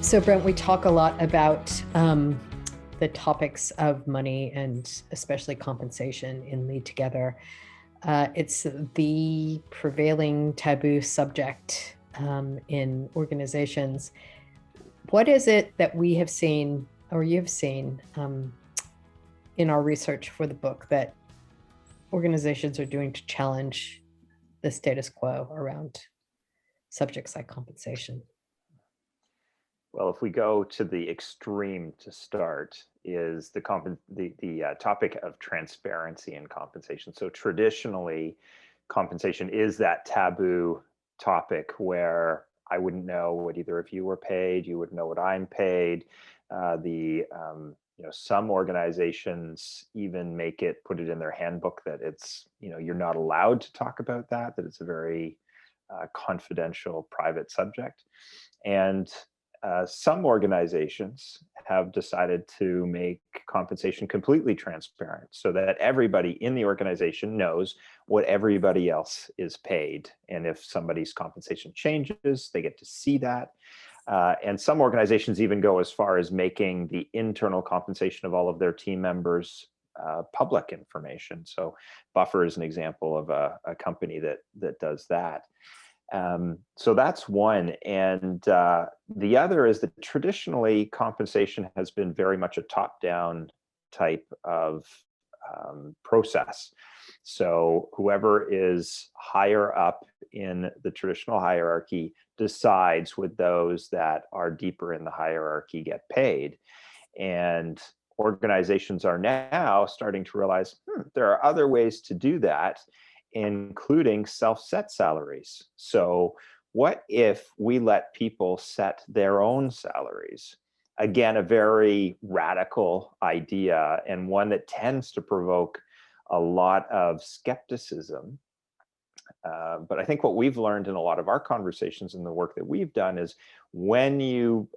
So, Brent, we talk a lot about the topics of money and especially compensation in Lead Together. It's the prevailing taboo subject in organizations. What is it that we have seen, or you've seen in our research for the book, that organizations are doing to challenge the status quo around subjects like compensation? Well, if we go to the extreme to start, is the topic of transparency in compensation. So traditionally, compensation is that taboo topic where I wouldn't know what either of you were paid, you wouldn't know what I'm paid. Some organizations even put it in their handbook that it's, you're not allowed to talk about that it's a very confidential, private subject. And some organizations have decided to make compensation completely transparent so that everybody in the organization knows what everybody else is paid. And if somebody's compensation changes, they get to see that. And some organizations even go as far as making the internal compensation of all of their team members public information. So Buffer is an example of a company that does that. So that's one. And the other is that traditionally compensation has been very much a top-down type of process. So whoever is higher up in the traditional hierarchy decides what those that are deeper in the hierarchy get paid. And organizations are now starting to realize there are other ways to do that, including self-set salaries. So what if we let people set their own salaries? Again, a very radical idea, and one that tends to provoke a lot of skepticism. But I think what we've learned in a lot of our conversations and the work that we've done is when you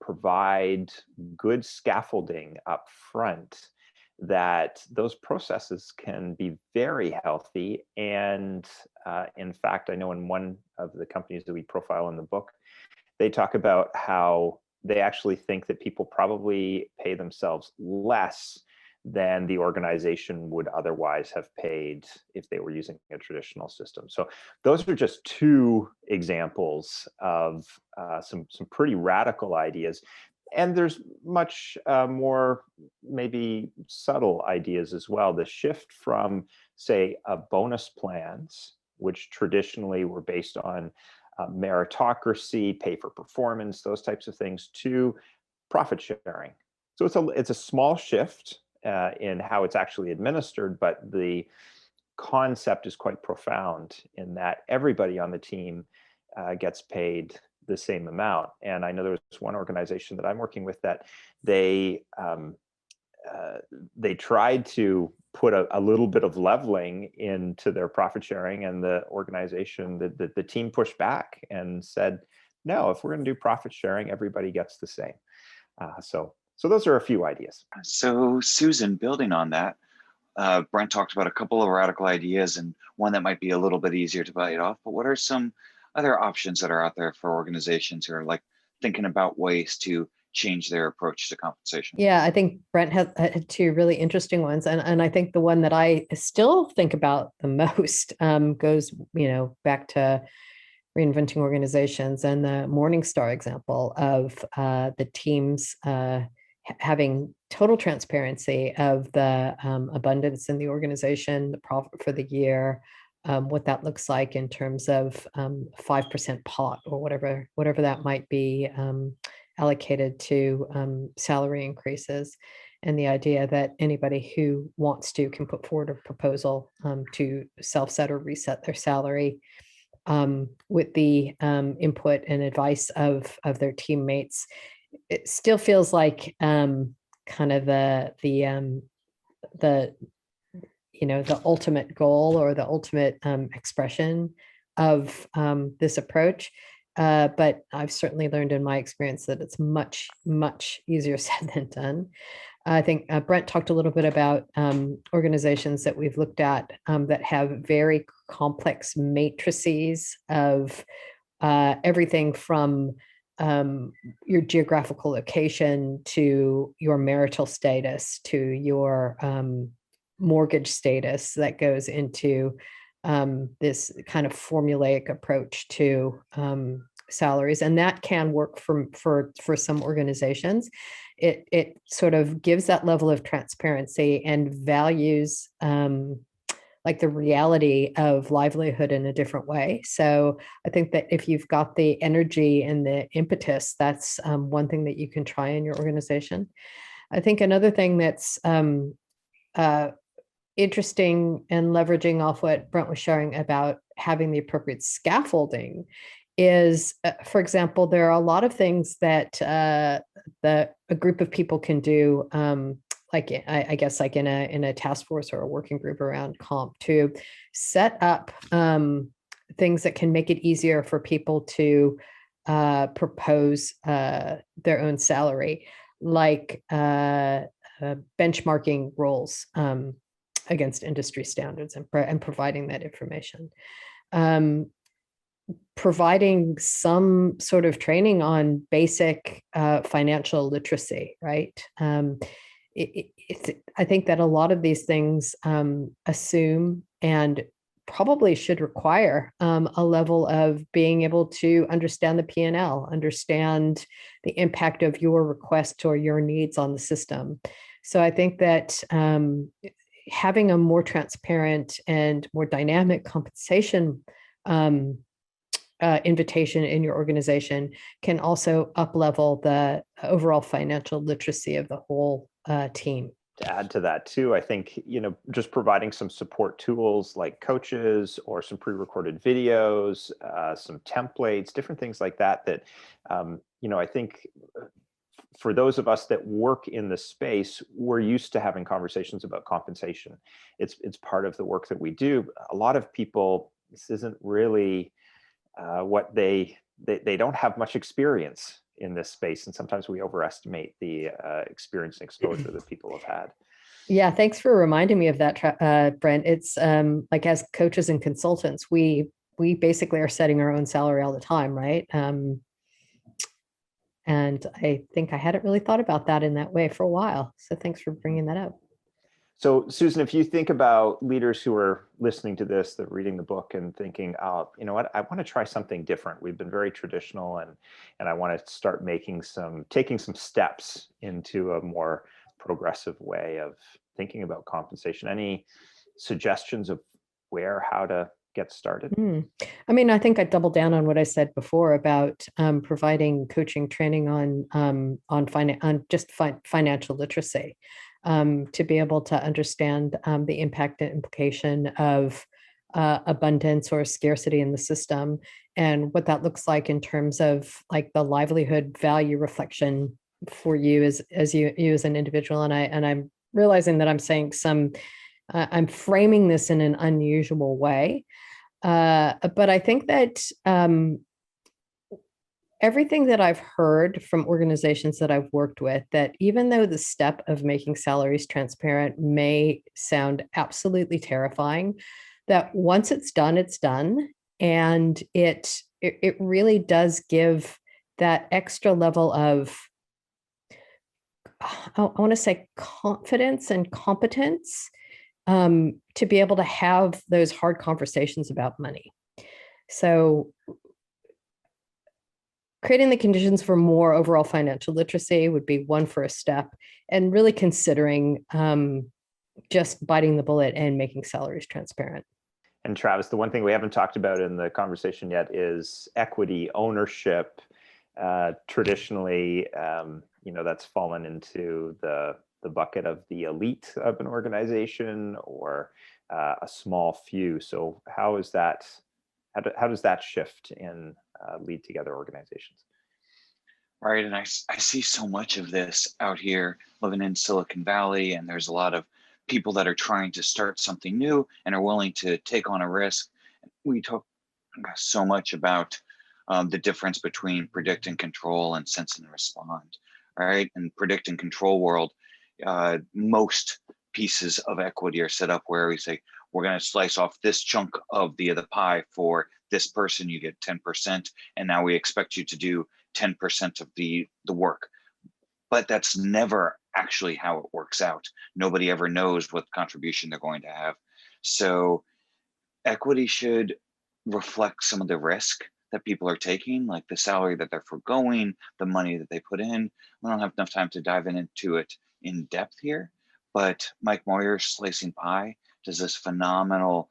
provide good scaffolding up front, that those processes can be very healthy. And in fact, I know in one of the companies that we profile in the book, they talk about how they actually think that people probably pay themselves less than the organization would otherwise have paid if they were using a traditional system. So those are just two examples of some pretty radical ideas. And there's much more maybe subtle ideas as well. The shift from, say, bonus plans, which traditionally were based on meritocracy, pay for performance, those types of things, to profit sharing. So it's a small shift in how it's actually administered, but the concept is quite profound in that everybody on the team gets paid the same amount. And I know there was one organization that I'm working with that they tried to put a little bit of leveling into their profit sharing, and the organization, the team pushed back and said, no, if we're going to do profit sharing, everybody gets the same. So those are a few ideas. So Susan, building on that, Brent talked about a couple of radical ideas and one that might be a little bit easier to bite off, but what are some other options that are out there for organizations who are like thinking about ways to change their approach to compensation? Yeah, I think Brent had two really interesting ones. And I think the one that I still think about the most goes, back to reinventing organizations and the Morningstar example of the teams having total transparency of the abundance in the organization, the profit for the year, what that looks like in terms of 5% pot or whatever that might be allocated to salary increases, and the idea that anybody who wants to can put forward a proposal to self-set or reset their salary with the input and advice of their teammates. It still feels like kind of the ultimate goal or the ultimate expression of this approach. But I've certainly learned in my experience that it's much, much easier said than done. I think Brent talked a little bit about organizations that we've looked at that have very complex matrices of everything from your geographical location to your marital status to your mortgage status that goes into this kind of formulaic approach to salaries, and that can work for some organizations. It sort of gives that level of transparency and values like the reality of livelihood in a different way. So I think that if you've got the energy and the impetus, that's one thing that you can try in your organization. I think another thing that's interesting and leveraging off what Brent was sharing about having the appropriate scaffolding is, for example, there are a lot of things that a group of people can do, like I guess like in a task force or a working group around comp, to set up things that can make it easier for people to propose their own salary, like benchmarking roles against industry standards and providing that information. Providing some sort of training on basic financial literacy, right? I think that a lot of these things assume and probably should require a level of being able to understand the P&L, understand the impact of your request or your needs on the system. So I think that having a more transparent and more dynamic compensation invitation in your organization can also up-level the overall financial literacy of the whole team. To add to that too, I think, just providing some support tools like coaches or some pre-recorded videos, some templates, different things like that, I think for those of us that work in the space, we're used to having conversations about compensation. It's part of the work that we do. A lot of people, this isn't really what they don't have much experience in this space, and sometimes we overestimate the experience and exposure that people have had. Yeah, thanks for reminding me of that, Brent. It's like, as coaches and consultants, we basically are setting our own salary all the time, right? And I think I hadn't really thought about that in that way for a while. So thanks for bringing that up. So Susan, if you think about leaders who are listening to this, that are reading the book and thinking, oh, you know what, I want to try something different. We've been very traditional, and I want to start taking some steps into a more progressive way of thinking about compensation. Any suggestions of how to get started? I mean, I think I double down on what I said before about providing coaching training on financial literacy. To be able to understand the impact and implication of abundance or scarcity in the system, and what that looks like in terms of like the livelihood value reflection for you as you as an individual. And I'm realizing that I'm saying I'm framing this in an unusual way, but I think that everything that I've heard from organizations that I've worked with, that even though the step of making salaries transparent may sound absolutely terrifying, that once it's done, it's done. And it really does give that extra level of, I want to say, confidence and competence to be able to have those hard conversations about money. So creating the conditions for more overall financial literacy would be one first step, and really considering just biting the bullet and making salaries transparent. And Travis, the one thing we haven't talked about in the conversation yet is equity, ownership. Traditionally, that's fallen into the bucket of the elite of an organization, or a small few. So how does that shift in lead together organizations? Right, and I see so much of this out here living in Silicon Valley, and there's a lot of people that are trying to start something new and are willing to take on a risk. We talk so much about the difference between predict and control and sense and respond, right? In predict and control world, most pieces of equity are set up where we say, we're going to slice off this chunk of the pie for this person, you get 10%, and now we expect you to do 10% of the work. But that's never actually how it works out. Nobody ever knows what contribution they're going to have. So equity should reflect some of the risk that people are taking, like the salary that they're foregoing, the money that they put in. We don't have enough time to dive into it in depth here, but Mike Moyer's Slicing Pie does this phenomenal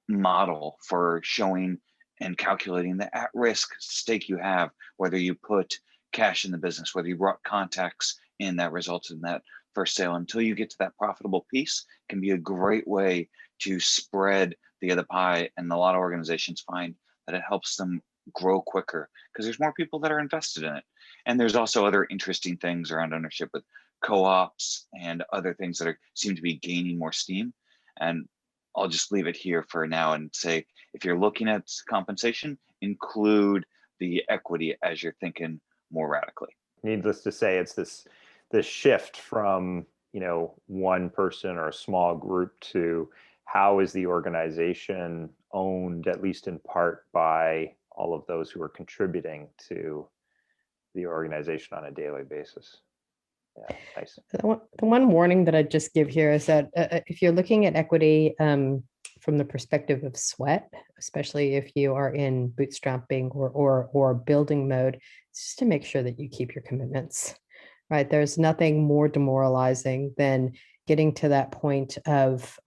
model for showing and calculating the at-risk stake you have, whether you put cash in the business, whether you brought contacts in that results in that first sale, until you get to that profitable piece, can be a great way to spread the other pie. And a lot of organizations find that it helps them grow quicker because there's more people that are invested in it. And there's also other interesting things around ownership with co-ops and other things that seem to be gaining more steam. And I'll just leave it here for now and say, if you're looking at compensation, include the equity as you're thinking more radically. Needless to say, it's this shift from, one person or a small group to how is the organization owned, at least in part, by all of those who are contributing to the organization on a daily basis. Yeah, nice. The one warning that I'd just give here is that if you're looking at equity from the perspective of sweat, especially if you are in bootstrapping or building mode, it's just to make sure that you keep your commitments, right? There's nothing more demoralizing than getting to that point of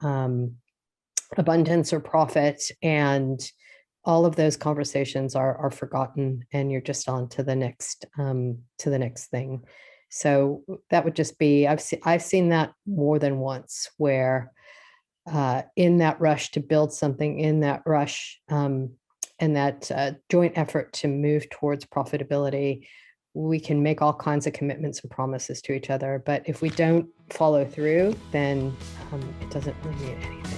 abundance or profit, and all of those conversations are forgotten, and you're just on to the next thing. So that would just be, I've seen that more than once, where in that rush to build something, in that rush and that joint effort to move towards profitability, we can make all kinds of commitments and promises to each other. But if we don't follow through, then it doesn't really mean anything.